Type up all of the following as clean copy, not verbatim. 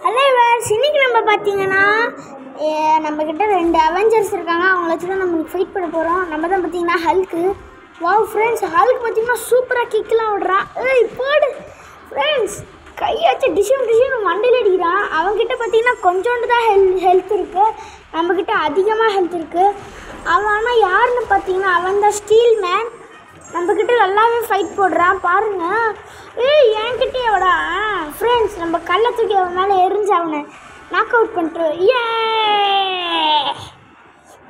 Hello verse, இன்னைக்கு நம்ம பார்த்தீங்கன்னா நம்மக்கிட்ட 2 அவெஞ்சர்ஸ் இருக்காங்க. அவங்கள வச்சு தான் நம்ம ஃபைட் பண்ண போகிறோம். நம்ம தான் பார்த்தீங்கன்னா ஹல்க்கு. வாவ் ஃப்ரெண்ட்ஸ், ஹல்க் பார்த்தீங்கன்னா சூப்பராக கிக்கெலாம் விடுறான். போடு ஃப்ரெண்ட்ஸ், கையாச்சு டிஷன் மண்டையில் அடிக்கிறான். அவங்ககிட்ட பார்த்தீங்கன்னா கொஞ்சோண்டு தான் ஹெல்த் இருக்குது, நம்மக்கிட்ட அதிகமாக ஹெல்த் இருக்குது. அவன் ஆனால் யாருன்னு பார்த்தீங்கன்னா அவன் தான் ஸ்டீல் மேன். நம்மக்கிட்ட நல்லாவே ஃபைட் போடுறான் பாருங்கள். என்கிட்டே எவடா ஃப்ரெண்ட்ஸ், நம்ம கல்லை தூக்கி அவன் மேலே எரிஞ்சு அவனை நாக் அவுட் பண்ணிட்டு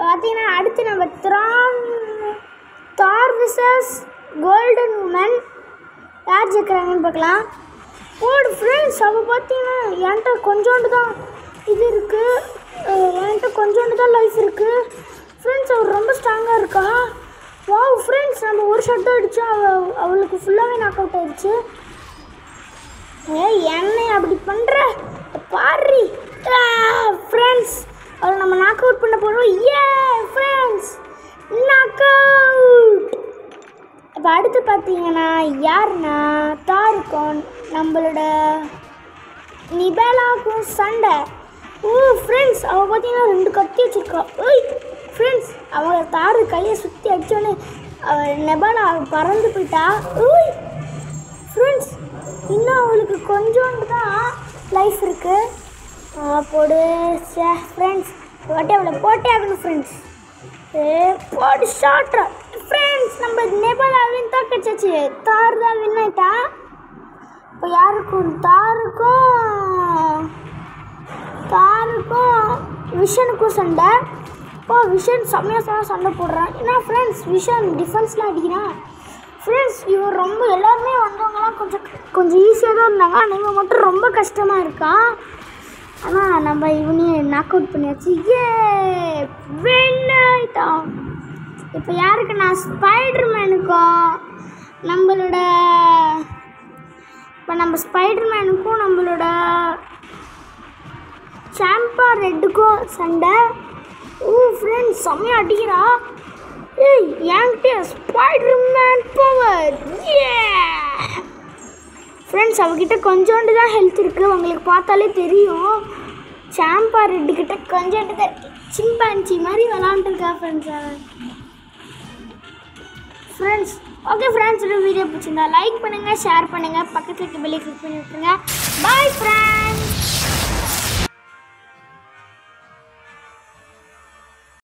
பார்த்தீங்கன்னா அடுத்து நம்ம தார் விசஸ் கோல்டன் உமன் யார் ஜெயிக்கிறாங்கன்னு பார்க்கலாம். போடு ஃப்ரெண்ட்ஸ், அவள் பார்த்தீங்கன்னா என்கிட்ட கொஞ்சோண்டு தான் இது இருக்குது, என்கிட்ட கொஞ்சோண்டு தான் லைஃப் இருக்குது ஃப்ரெண்ட்ஸ். அவள் ரொம்ப ஸ்ட்ராங்காக இருக்கா. வாவ் ஃப்ரெண்ட்ஸ், நம்ம ஒரு ஷாட் தான் அடித்தா அவளுக்கு ஃபுல்லாகவே நாக் அவுட் ஆயிடுச்சு. என்னை அப்படி பண்ணுற பாரு ஃப்ரெண்ட்ஸ், அவளை நம்ம நாக் அவுட் பண்ண போகிறோம். Friends, knock out. இப்போ அடுத்து பார்த்தீங்கன்னா யாருன்னா தாருக்கும் நம்மளோட நிபேலாவுக்கும் சண்டை. ஃப்ரெண்ட்ஸ், அவள் பார்த்தீங்கன்னா 2 கத்தி வச்சுருக்கா. ஃப்ரெண்ட்ஸ், அவள் தாரு கையை சுற்றி அடித்தோன்னே நெபாலா பறந்து போயிட்டா. ஃப்ரெண்ட்ஸ், இன்னும் அவளுக்கு கொஞ்சோண்டு தான் லைஃப் இருக்குது. போடு ஃப்ரெண்ட்ஸ், வாட்டி அவளை போட்டே ஆகணும் ஃப்ரெண்ட்ஸ். போடு ஷார்ட்ரா ஃப்ரெண்ட்ஸ், நம்ம நெபாலாவையும் தோக்கச்சாச்சு. தார் தான் வின் ஆயிட்டா. இப்போ யாருக்கும் தாருக்கும் விஷனுக்கும் சண்டை. விஷன் செம்மையாக சண்டை போடுறான். ஏன்னா ஃப்ரெண்ட்ஸ், விஷன் டிஃபென்ஸ்லாம் அடிக்கிறான். ஃப்ரெண்ட்ஸ், இவன் ரொம்ப எல்லாருமே வந்தவங்கலாம் கொஞ்சம் ஈஸியாக தான் இருந்தாங்க. ஆனால் இவன் மட்டும் ரொம்ப கஷ்டமாக இருக்கான். ஆனால் நம்ம இவனையும் நாக் அவுட் பண்ணியாச்சு. வின் ஆயிட்டான். இப்போ யாருக்கு நான் ஸ்பைடர்மேனுக்கும் நம்ம ஸ்பைடர்மேனுக்கும் நம்மளோட சாம்பா ரெட்டுக்கும் சண்டை. ஃப்ரெண்ட்ஸ், செம்மையாக அடிக்கிறா. என்கிட்ட ஸ்பைடர்மேன் பவர். ஃப்ரெண்ட்ஸ், அவகிட்ட கொஞ்சோண்டு தான் ஹெல்த் இருக்குது, உங்களுக்கு பார்த்தாலே தெரியும். சாம்பா ரெட்டுக்கிட்ட கொஞ்சோண்டு தான் சிம்பான்சி மாதிரி விளாண்டுருக்கா friends. Friends, okay friends, video பிடிச்சிருந்தா லைக் பண்ணுங்கள், ஷேர் பண்ணுங்கள், பக்கத்தில் இருக்க பெல்லை கிளிக் பண்ணி விட்டுருங்க. Bye friends.